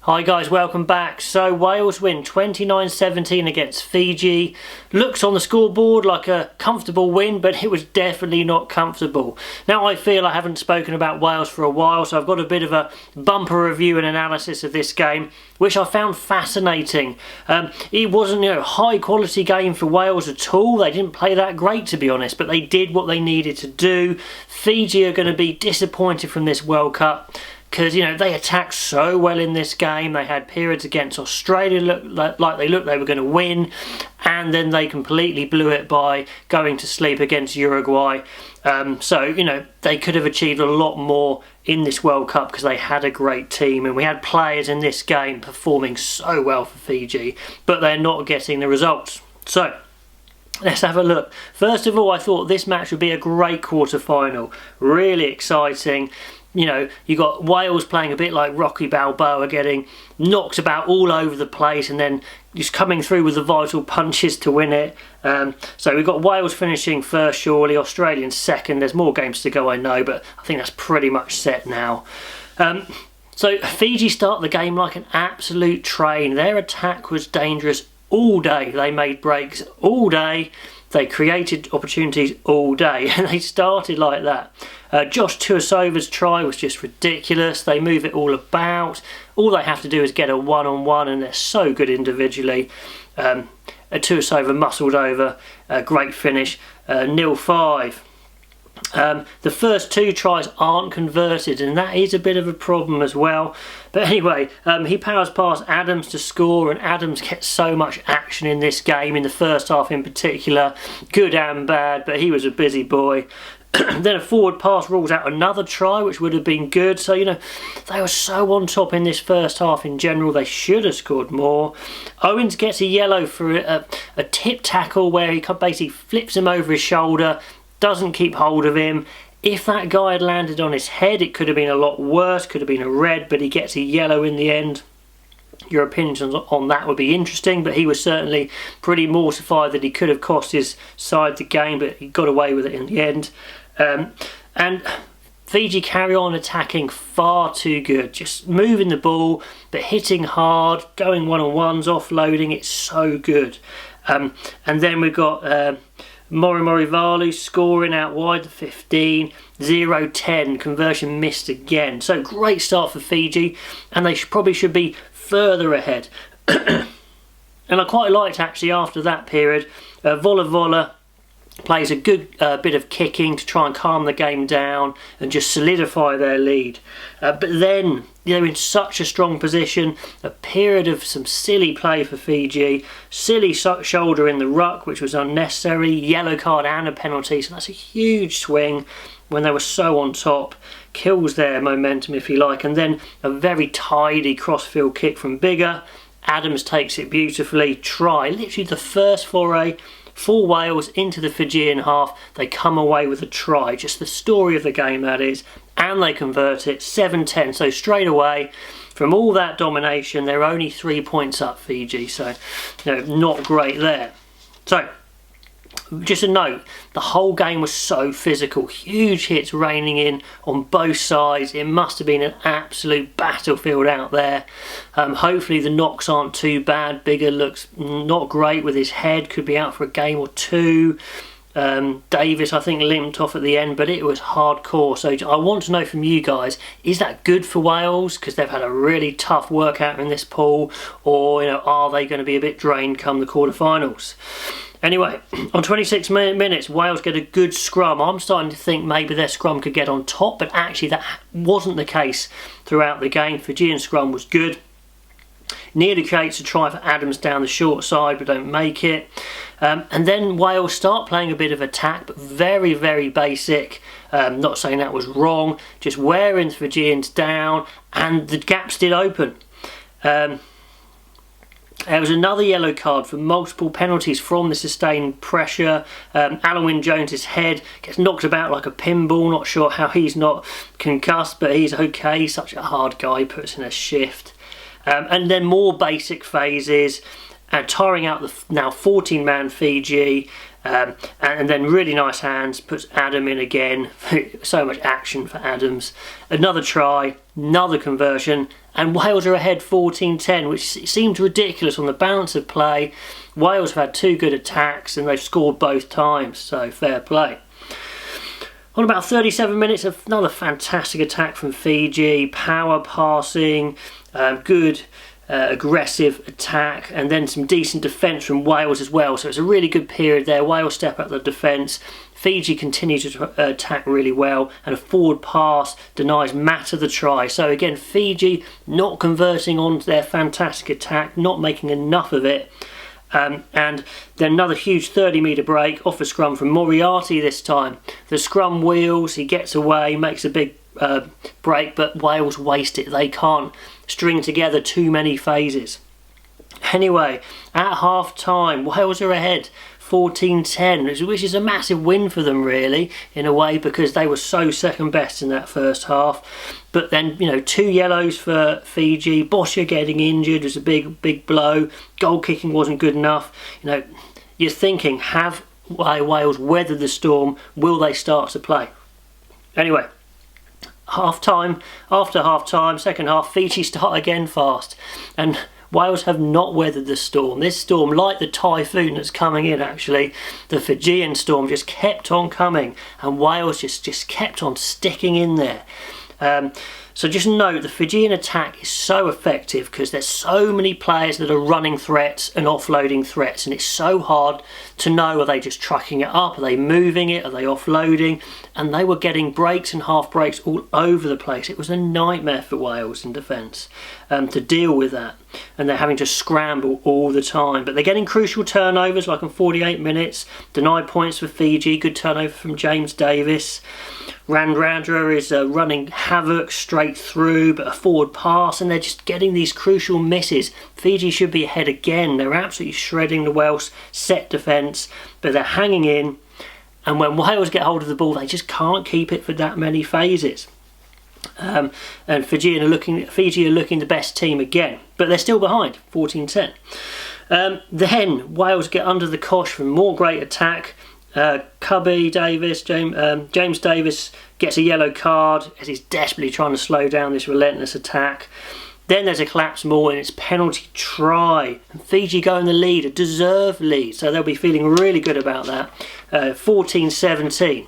Hi guys, welcome back. So Wales win 29-17 against Fiji. Looks on the scoreboard like a comfortable win, but it was definitely not comfortable. Now I feel I haven't spoken about Wales for a while, so I've got a bit of a bumper review and analysis of this game, which I found fascinating. It wasn't a high quality game for Wales at all. They didn't play that great, to be honest, but they did what they needed to do. Fiji are going to be disappointed from this World Cup, because they attacked so well in this game. They had periods against Australia like they were going to win, and then they completely blew it by going to sleep against Uruguay. So they could have achieved a lot more in this World Cup because they had a great team, and we had players in this game performing so well for Fiji, but they're not getting the results. So let's have a look. First of all, I thought this match would be a great quarter-final. Really exciting. You got Wales playing a bit like Rocky Balboa, getting knocked about all over the place and then just coming through with the vital punches to win it. So we've got Wales finishing first, surely, Australians second. There's more games to go, I know, but I think that's pretty much set now. So Fiji start the game like an absolute train. Their attack was dangerous all day. They made breaks all day. They created opportunities all day, and they started like that. Josh Tuisova's try was just ridiculous. They move it all about. All they have to do is get a one-on-one, and they're so good individually. Tuisova muscled over. Great finish. 0-5. The first two tries aren't converted, and that is a bit of a problem as well. But anyway, he powers past Adams to score, and Adams gets so much action in this game, in the first half in particular, good and bad, but he was a busy boy. Then a forward pass rules out another try, which would have been good. So, they were so on top in this first half in general. They should have scored more. Owens gets a yellow for a tip tackle where he basically flips him over his shoulder, doesn't keep hold of him. If that guy had landed on his head, it could have been a lot worse, could have been a red, but he gets a yellow in the end. Your opinions on that would be interesting, but he was certainly pretty mortified that he could have cost his side the game, but he got away with it in the end. And Fiji carry on attacking far too good, just moving the ball, but hitting hard, going one-on-ones, offloading, it's so good. And then we've got Morivalu scoring out wide the 15, 0-10, conversion missed again. So great start for Fiji, and they probably should be further ahead. And I quite liked, actually, after that period, Vola plays a good bit of kicking to try and calm the game down and just solidify their lead. But then they're in such a strong position, a period of some silly play for Fiji, silly shoulder in the ruck, which was unnecessary, yellow card and a penalty, so that's a huge swing when they were so on top, kills their momentum if you like, and then a very tidy crossfield kick from Biggar. Adams takes it beautifully, try, literally the first foray for Wales into the Fijian half. They come away with a try, just the story of the game that is, and they convert it 7-10. So straight away, from all that domination, they're only 3 points up, Fiji, so not great there. So just a note, the whole game was so physical, huge hits raining in on both sides. It must have been an absolute battlefield out there. Hopefully the knocks aren't too bad. Biggar looks not great with his head, could be out for a game or two. Davis, I think, limped off at the end, but it was hardcore. So I want to know from you guys, is that good for Wales because they've had a really tough workout in this pool, or are they going to be a bit drained come the quarterfinals? Anyway, on 26 minutes, Wales get a good scrum. I'm starting to think maybe their scrum could get on top, but actually that wasn't the case throughout the game. Fijian scrum was good. Nearly creates a try for Adams down the short side, but don't make it. And then Wales start playing a bit of attack, but very, very basic. Not saying that was wrong, just wearing the Fijians down, and the gaps did open. There was another yellow card for multiple penalties from the sustained pressure. Alan Wynne-Jones' head gets knocked about like a pinball. Not sure how he's not concussed, but he's okay. He's such a hard guy, puts in a shift. And then more basic phases, tiring out the now 14-man Fiji. And then really nice hands, puts Adam in again. So much action for Adams. Another try, another conversion, and Wales are ahead 14-10, which seems ridiculous on the balance of play. Wales have had 2 good attacks and they've scored both times, so fair play. On about 37 minutes, another fantastic attack from Fiji, power passing, good aggressive attack, and then some decent defence from Wales as well. So it's a really good period there. Wales step up the defence. Fiji continue to attack really well, and a forward pass denies Mata the try. So again, Fiji not converting on their fantastic attack, not making enough of it. And then another huge 30-metre break off a scrum from Moriarty this time. The scrum wheels, he gets away, makes a big break, but Wales waste it. They can't string together too many phases. Anyway, at half time, Wales are ahead 14-10, which is a massive win for them really, in a way, because they were so second best in that first half. But then, 2 yellows for Fiji. Boscia getting injured was a big blow. Goal kicking wasn't good enough. You're thinking, have Wales weathered the storm? Will they start to play? Anyway, after half time, second half, Fiji start again fast, and Wales have not weathered the storm. This storm, like the typhoon that's coming in actually, the Fijian storm just kept on coming, and Wales just kept on sticking in there. So just note, the Fijian attack is so effective because there's so many players that are running threats and offloading threats, and it's so hard to know, are they just trucking it up, are they moving it, are they offloading? And they were getting breaks and half breaks all over the place. It was a nightmare for Wales in defence to deal with that, and they're having to scramble all the time. But they're getting crucial turnovers, like in 48 minutes. Denied points for Fiji, good turnover from James Davis. Randrandra is running havoc straight through, but a forward pass, and they're just getting these crucial misses. Fiji should be ahead again. They're absolutely shredding the Welsh set defence, but they're hanging in, and when Wales get hold of the ball, they just can't keep it for that many phases. And Fiji are looking the best team again, but they're still behind 14-10. Then Wales get under the cosh from more great attack. James Davis gets a yellow card as he's desperately trying to slow down this relentless attack. Then there's a collapse more, and it's penalty try, and Fiji go in the lead, a deserved lead, so they'll be feeling really good about that. 14-17.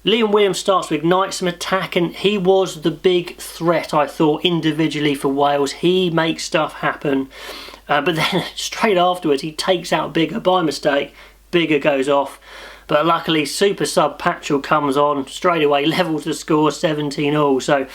Liam Williams starts to ignite some attack, and he was the big threat, I thought, individually for Wales. He makes stuff happen, but then straight afterwards he takes out Bigger by mistake. Bigger goes off, but luckily super sub Patchell comes on straight away, levels the score 17-all. So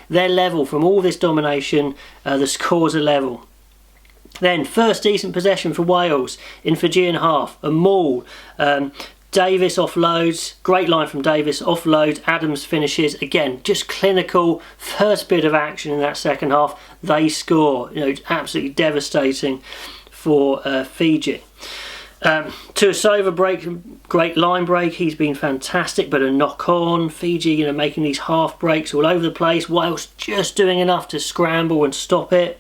they're level from all this domination. The scores are level. Then first decent possession for Wales in Fijian half, a maul. Davis offloads, great line from Davis, offloads, Adams finishes, again just clinical, first bit of action in that second half, they score. Absolutely devastating for Fiji. Tuasova great line break, he's been fantastic, but a knock on. Fiji making these half breaks all over the place. Wales just doing enough to scramble and stop it.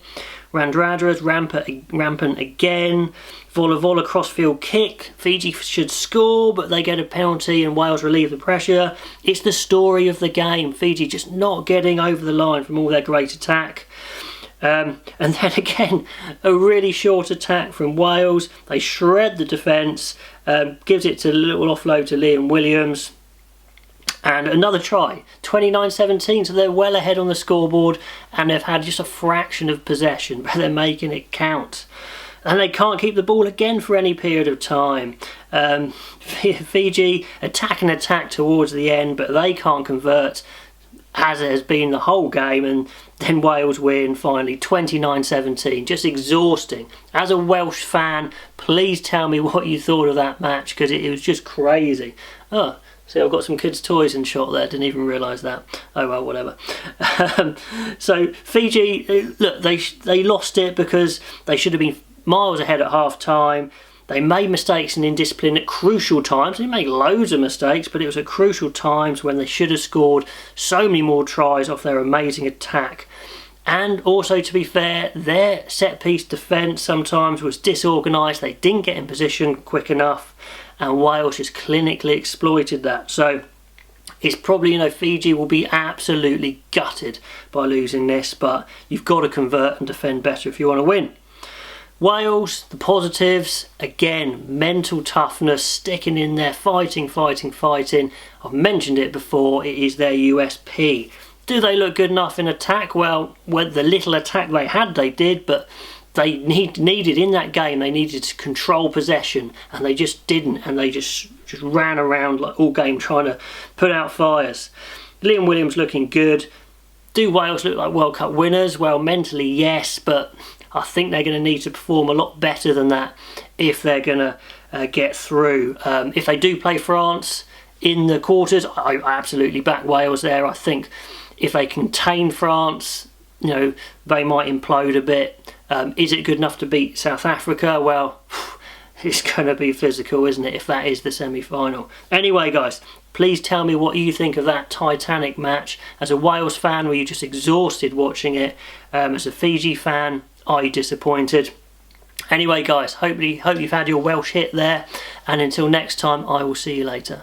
Randradra's rampant again. Vola crossfield kick. Fiji should score, but they get a penalty and Wales relieve the pressure. It's the story of the game. Fiji just not getting over the line from all their great attack. And then again, a really short attack from Wales. They shred the defence, gives it to a little offload to Liam Williams. And another try, 29-17, so they're well ahead on the scoreboard, and they've had just a fraction of possession, but they're making it count. And they can't keep the ball again for any period of time. Fiji attack towards the end, but they can't convert, as it has been the whole game, and then Wales win finally 29-17. Just exhausting. As a Welsh fan, please tell me what you thought of that match, because it was just crazy. Oh, see, I've got some kids' toys in shot there, didn't even realise that. Oh well, whatever. So Fiji, look, they lost it because they should have been miles ahead at half time. They made mistakes and indiscipline at crucial times. They made loads of mistakes, but it was at crucial times when they should have scored so many more tries off their amazing attack. And also, to be fair, their set-piece defence sometimes was disorganised. They didn't get in position quick enough, and Wales just clinically exploited that. So It's probably, you know, Fiji will be absolutely gutted by losing this, but you've got to convert and defend better if you want to win. Wales, the positives, again, mental toughness, sticking in there, fighting. I've mentioned it before, it is their USP. Do they look good enough in attack? Well, the little attack they had, they did, but they needed in that game, they needed to control possession, and they just didn't, and they just ran around like all game trying to put out fires. Liam Williams looking good. Do Wales look like World Cup winners? Well, mentally, yes, but I think they're going to need to perform a lot better than that if they're going to get through. If they do play France in the quarters, I absolutely back Wales there. I think if they contain France, you know, they might implode a bit. Is it good enough to beat South Africa? Well, it's going to be physical, isn't it, if that is the semi-final. Anyway, guys, please tell me what you think of that Titanic match. As a Wales fan, were you just exhausted watching it? As a Fiji fan, are you disappointed? Anyway, guys, hope you've had your Welsh hit there. And until next time, I will see you later.